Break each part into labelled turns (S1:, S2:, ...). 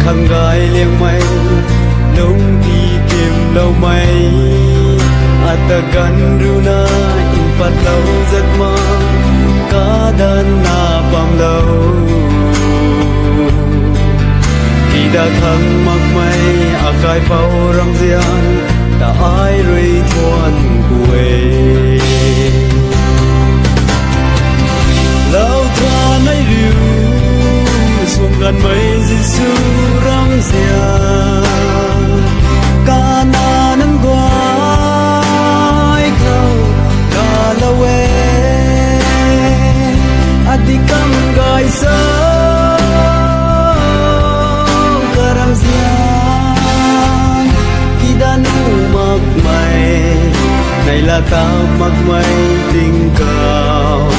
S1: khăng gai liêng mây đông thì kiềm lâu mây ta gần runa in pat lâu giấc mơ cả đơn na bom lâu khi đã thăng mặc mây cài bao răng riêng ta ai rồi thuần quê lâu thà nay liu xuống gần mây Giêsu răng riêng ca na nâng quay khâu ca lâu adi cam gai sa karam riêng khi đã nu mặc mây này là ta mặc mây tình cao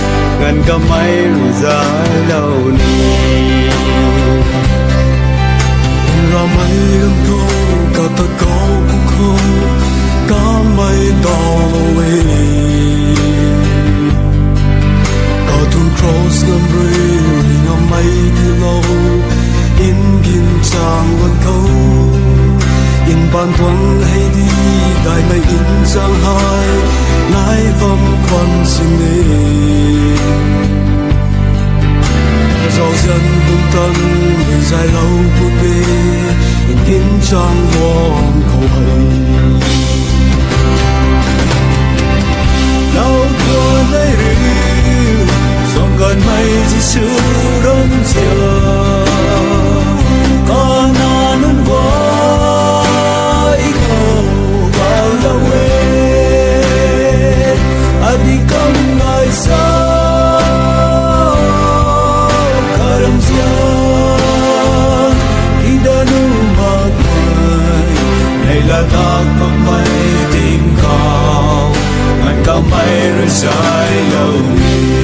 S1: gần cả mây rồi dài lâu ni
S2: ra mây lâm thô cả ta có cũng không cả mây đỏ về cả thun cross ngâm rơi ngâm mây đi lâu in gin trang vẫn thâu in ban thoáng hay đi đại mây in giang hai lái vòng quan sinh lên giàu dân tung tăng hình dài lâu buồn bê in kiến trang vòng khẩu hay
S1: lâu thua lấy rưu dòng gần mây Giêsu đông chiều con non quay khâu vào lâu adi công ngài sao karam riêng khi đã nu mặc mây này là ta mặc mây tình cao ngàn cao mây rồi dài lâu ni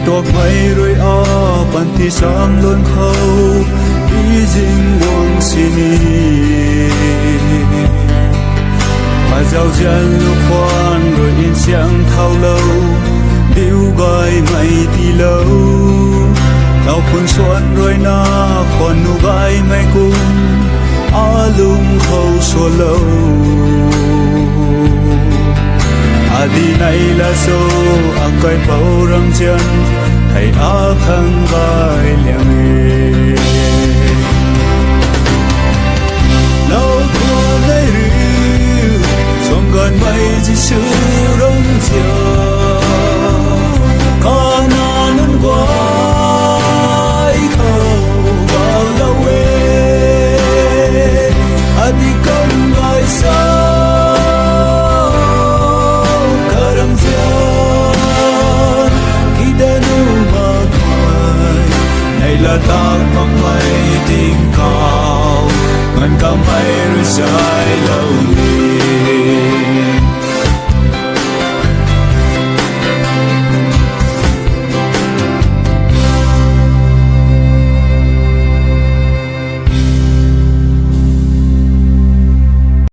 S1: tuộc mây rồi ban thì sáng luôn khâu đi dinh buông xin mà giàu dân lúc khoan rồi in sáng thao lâu điêu gọi mây thì lâu tao phun xuân rồi na còn nu gai mây cung lung khâu xua lâu đi này là số coi bao răng chân thầy khăn vai liang lâu thua lấy rưu trong gần mây Giêsu đông chiều con non quay khâu vào lâu đi công ngài sao là ta mặc mây tình cao ngàn cao mây rồi dài lâu ni